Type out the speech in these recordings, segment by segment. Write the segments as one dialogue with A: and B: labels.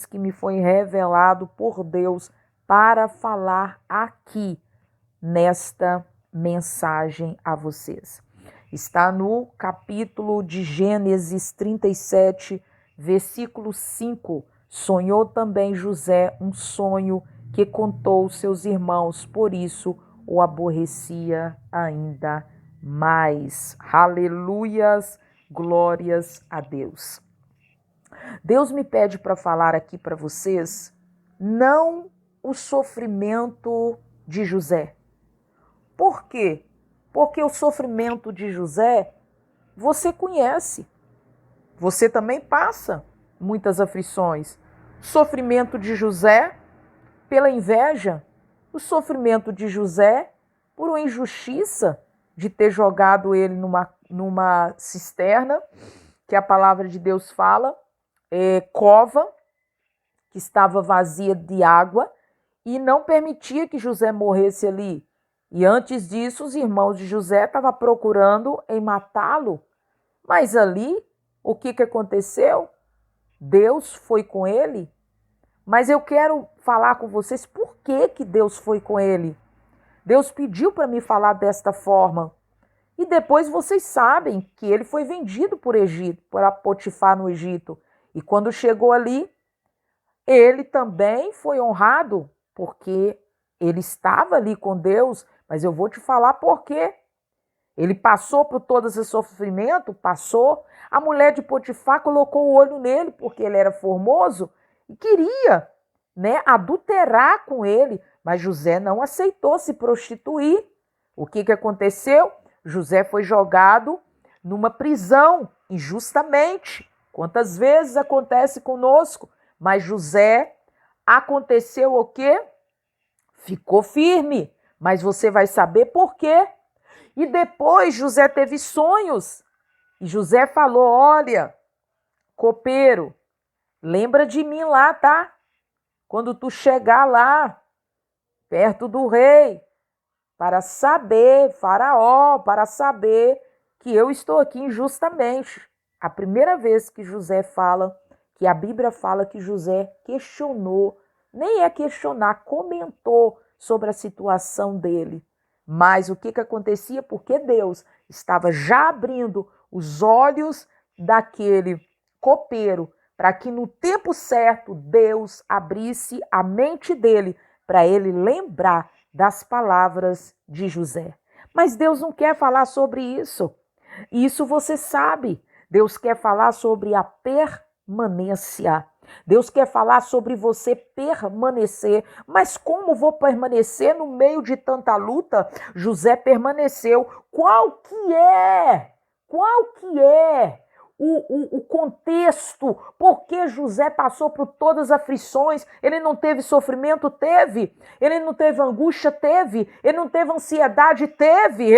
A: que me foi revelado por Deus para falar aqui nesta mensagem a vocês. Está no capítulo de Gênesis 37, versículo 5. Sonhou também José um sonho que contou seus irmãos, por isso o aborrecia ainda mais. Aleluias, glórias a Deus. Deus me pede para falar aqui para vocês, não o sofrimento de José. Por quê? Porque o sofrimento de José você conhece. Você também passa muitas aflições. O sofrimento de José pela inveja, o sofrimento de José por uma injustiça de ter jogado ele numa cisterna, que a palavra de Deus fala, cova, que estava vazia de água, e não permitia que José morresse ali. E antes disso, os irmãos de José estavam procurando em matá-lo. Mas ali, o que aconteceu? Deus foi com ele. Mas eu quero falar com vocês por que Deus foi com ele. Deus pediu para me falar desta forma. E depois vocês sabem que ele foi vendido por Potifar no Egito. E quando chegou ali, ele também foi honrado, porque ele estava ali com Deus. Mas eu vou te falar por quê. Ele passou por todo esse sofrimento, passou. A mulher de Potifar colocou o olho nele, porque ele era formoso, e queria, adulterar com ele. Mas José não aceitou se prostituir. O que aconteceu? José foi jogado numa prisão, injustamente. Quantas vezes acontece conosco? Mas José, aconteceu o quê? Ficou firme. Mas você vai saber por quê. E depois José teve sonhos. E José falou, olha, copeiro, lembra de mim lá, tá? Quando tu chegar lá, perto do rei, para saber, Faraó, para saber que eu estou aqui injustamente. A primeira vez que José fala, que a Bíblia fala que José questionou, nem é questionar, comentou sobre a situação dele. Mas o que acontecia? Porque Deus estava já abrindo os olhos daquele copeiro para que no tempo certo Deus abrisse a mente dele para ele lembrar das palavras de José. Mas Deus não quer falar sobre isso. Isso você sabe. Deus quer falar sobre a permanência. Deus quer falar sobre você permanecer. Mas como vou permanecer no meio de tanta luta? José permaneceu. Qual que é o contexto? Por que José passou por todas as aflições? Ele não teve sofrimento? Teve. Ele não teve angústia? Teve. Ele não teve ansiedade? Teve.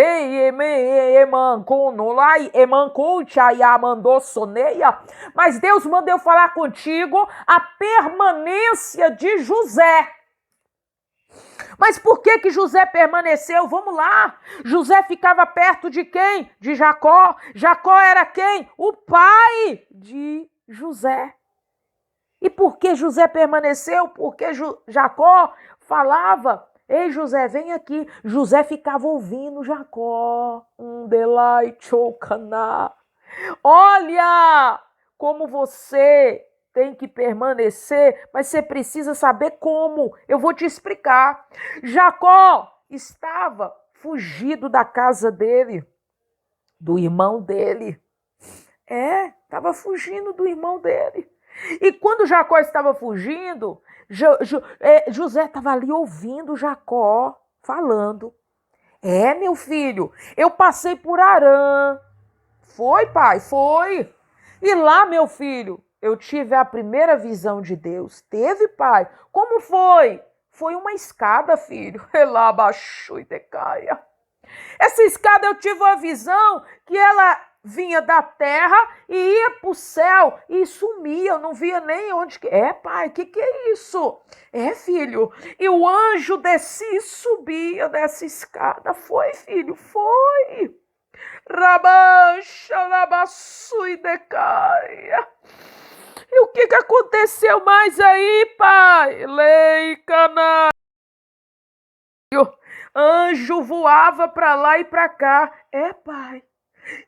A: Mas Deus mandou eu falar contigo a permanência de José. Mas por que José permaneceu? Vamos lá. José ficava perto de quem? De Jacó. Jacó era quem? O pai de José. E por que José permaneceu? Porque Jacó falava, ei José, vem aqui. José ficava ouvindo Jacó. Olha como você tem que permanecer, mas você precisa saber como. Eu vou te explicar. Jacó estava fugido da casa dele, do irmão dele. Estava fugindo do irmão dele. E quando Jacó estava fugindo, José estava ali ouvindo Jacó falando. Meu filho, eu passei por Harã. Foi, pai? Foi. E lá, meu filho, eu tive a primeira visão de Deus. Teve, pai? Como foi? Foi uma escada, filho. Essa escada eu tive uma visão que ela vinha da terra e ia para o céu e sumia. Eu não via nem onde que... pai, que é isso? Filho. E o anjo descia e subia dessa escada. Foi, filho, foi. Rabancha, labassui decaia. E o que aconteceu mais aí, pai? Leicana. Anjo voava para lá e para cá. É, pai.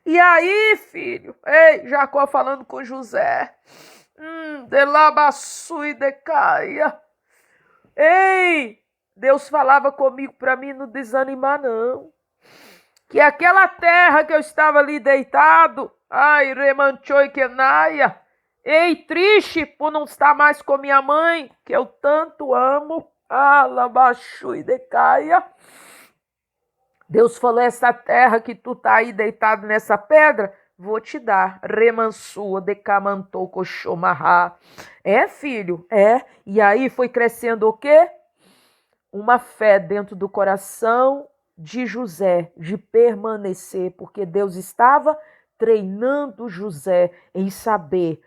A: E aí, filho? Ei, Jacó falando com José. De labaçu e decaia. Ei, Deus falava comigo para mim não desanimar, não. Que aquela terra que eu estava ali deitado, ai, remanchou e quenaia. Ei, triste por não estar mais com minha mãe, que eu tanto amo. Labaxu e decaia. Deus falou, essa terra que tu tá aí deitado nessa pedra, vou te dar. Remansua, decamantou, coxomarrá. É, filho, é. E aí foi crescendo o quê? Uma fé dentro do coração de José, de permanecer, porque Deus estava treinando José em saber,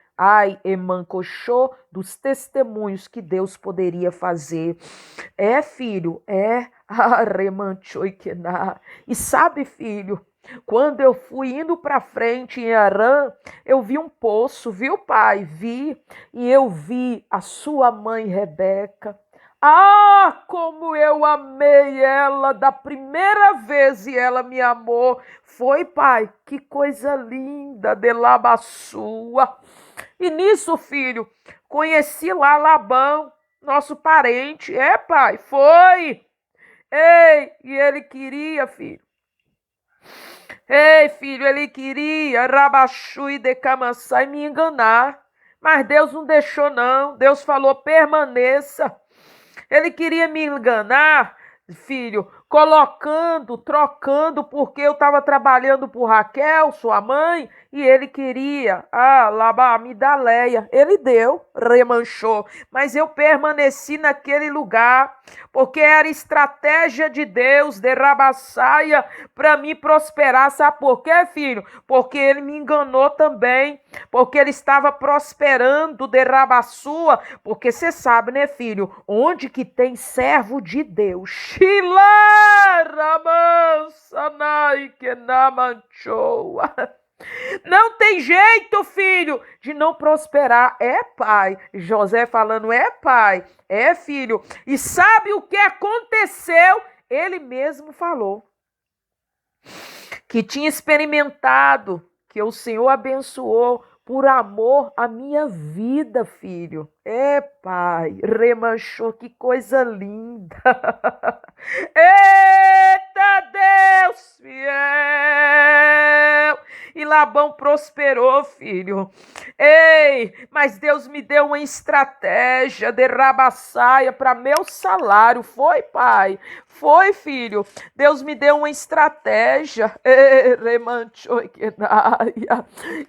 A: emancoxô, dos testemunhos que Deus poderia fazer. É, filho, é. E sabe, filho, quando eu fui indo para frente em Arã, eu vi um poço, viu, pai? Vi, e eu vi a sua mãe Rebeca. Como eu amei ela da primeira vez e ela me amou. Foi, pai, que coisa linda de Labaçua. E nisso, filho, conheci lá Labão, nosso parente. É, pai, foi. Ei, e ele queria, filho. Ei, filho, ele queria Rabaxu e Decamassai me enganar. Mas Deus não deixou, não. Deus falou, permaneça. Ele queria me enganar, filho, trocando, porque eu estava trabalhando por Raquel, sua mãe, e ele queria, me dá Leia. Ele deu, remanchou, mas eu permaneci naquele lugar, porque era estratégia de Deus, de Rabaçaia, para me prosperar. Sabe por quê, filho? Porque ele me enganou também, porque ele estava prosperando de Rabaçua, porque você sabe, né, filho, onde que tem servo de Deus, não tem jeito, filho, de não prosperar. É, pai. José falando, é, pai. É, filho. E sabe o que aconteceu? Ele mesmo falou que tinha experimentado, que o Senhor abençoou por amor à minha vida, filho. É, pai, remanchou, que coisa linda. Eita Deus fiel! E Labão prosperou, filho. Ei, mas Deus me deu uma estratégia de Rabaçaia para meu salário. Foi, pai? Foi, filho. Deus me deu uma estratégia.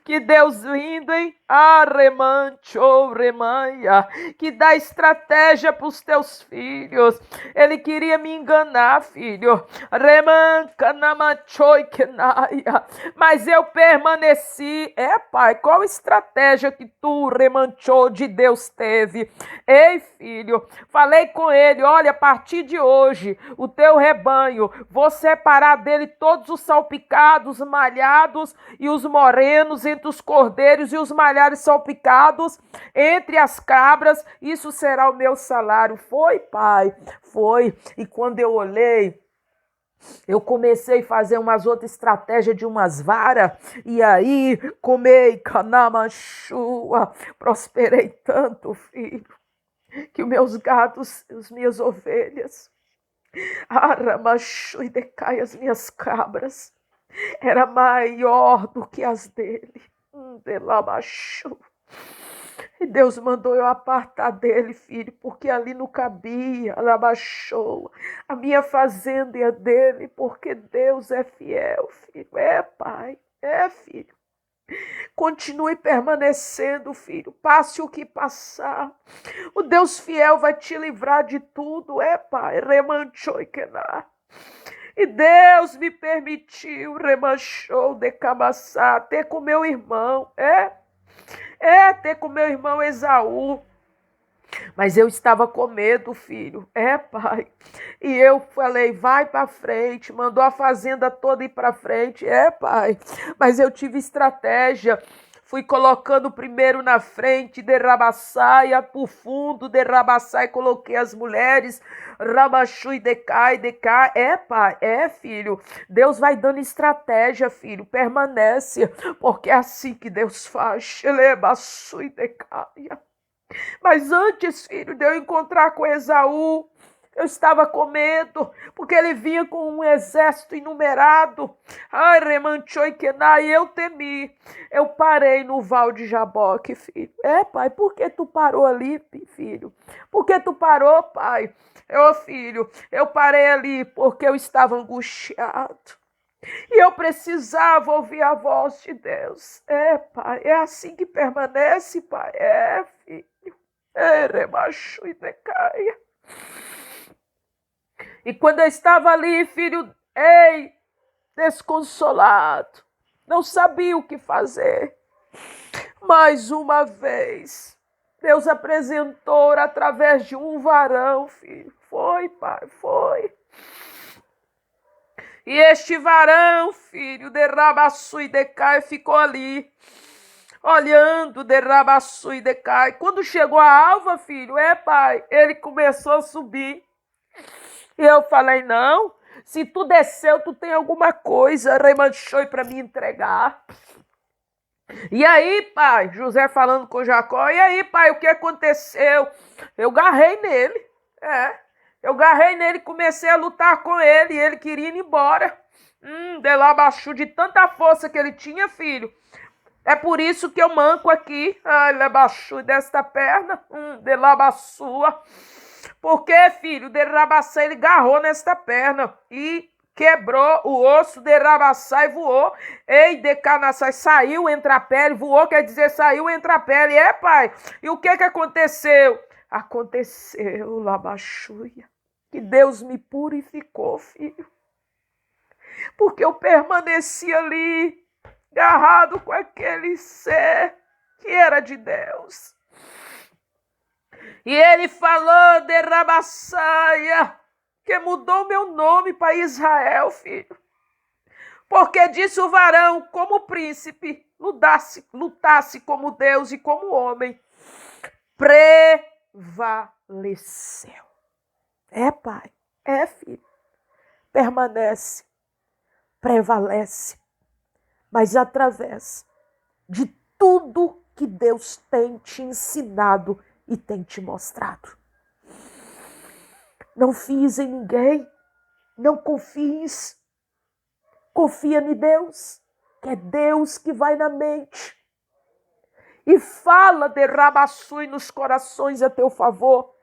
A: Que Deus lindo, hein? Que dá estratégia para os teus filhos. Ele queria me enganar, filho. Mas eu permaneci. É, pai, qual estratégia que tu, remanchou, de Deus teve? Ei, filho, falei com ele, olha, a partir de hoje, o teu rebanho, vou separar dele todos os salpicados, malhados e os morenos entre os cordeiros e os malhares salpicados entre as cabras, isso será o meu salário. Foi, pai, foi. E quando eu olhei, eu comecei a fazer umas outras estratégias de umas varas, e aí comei canamachua, prosperei tanto, filho, que os meus gados, as minhas ovelhas, aramachu e decai as minhas cabras, era maior do que as dele. Delamachu. E Deus mandou eu apartar dele, filho, porque ali não cabia, ela abaixou. A minha fazenda é dele, porque Deus é fiel, filho. É, pai, é, filho. Continue permanecendo, filho. Passe o que passar. O Deus fiel vai te livrar de tudo, é, pai. Remanchou e quenar. E Deus me permitiu, remanchou, decamassar, ter com meu irmão, ter com meu irmão Esaú. Mas eu estava com medo, filho. É, pai. E eu falei, vai para frente. Mandou a fazenda toda ir para frente. É, pai. Mas eu tive estratégia. fui colocando primeiro na frente, de Rabaçaia, por fundo, de Rabaçaia, coloquei as mulheres, Rabachui, decai. Pai, filho, Deus vai dando estratégia, filho, permanece, porque é assim que Deus faz, Xelebaçui, decaia. Mas antes, filho, de eu encontrar com Esaú, eu estava com medo, porque ele vinha com um exército inumerado. Ai, remanchou e eu temi. Eu parei no val de Jaboque, filho. Pai, por que tu parou ali, filho? Por que tu parou, pai? Filho, eu parei ali porque eu estava angustiado. E eu precisava ouvir a voz de Deus. Pai, é assim que permanece, pai. Filho. Remachu e decaia. E quando eu estava ali, filho, desconsolado, não sabia o que fazer. Mais uma vez, Deus apresentou através de um varão, filho. Foi, pai, foi. E este varão, filho, de Rabaçu e decai, ficou ali, olhando de Rabaçu e decai. Quando chegou a alva, filho, pai, ele começou a subir. E eu falei, não, se tu desceu, tu tem alguma coisa, remanchou para me entregar. E aí, pai, José falando com Jacó, e aí, pai, o que aconteceu? Eu garrei nele, eu garrei nele, comecei a lutar com ele, e ele queria ir embora. De lá abaixo, de tanta força que ele tinha, filho. É por isso que eu manco aqui, ele abaixo desta perna, de lá abaixo. Porque, filho, de Rabaçá, ele garrou nesta perna e quebrou o osso de Rabaçá e voou. De Canaçai, saiu entre a pele, voou, quer dizer, saiu entre a pele. Pai, e o que aconteceu? Aconteceu, Labaxuia, que Deus me purificou, filho. Porque eu permaneci ali, agarrado com aquele ser que era de Deus. E ele falou de Rabaçaia, que mudou meu nome para Israel, filho. Porque disse o varão, como príncipe, lutasse como Deus e como homem, prevaleceu. Pai, filho, permanece, prevalece, mas através de tudo que Deus tem te ensinado e tem te mostrado. Não fies em ninguém, não confies, confia em Deus, que é Deus que vai na mente e fala de Rabaçui nos corações a teu favor.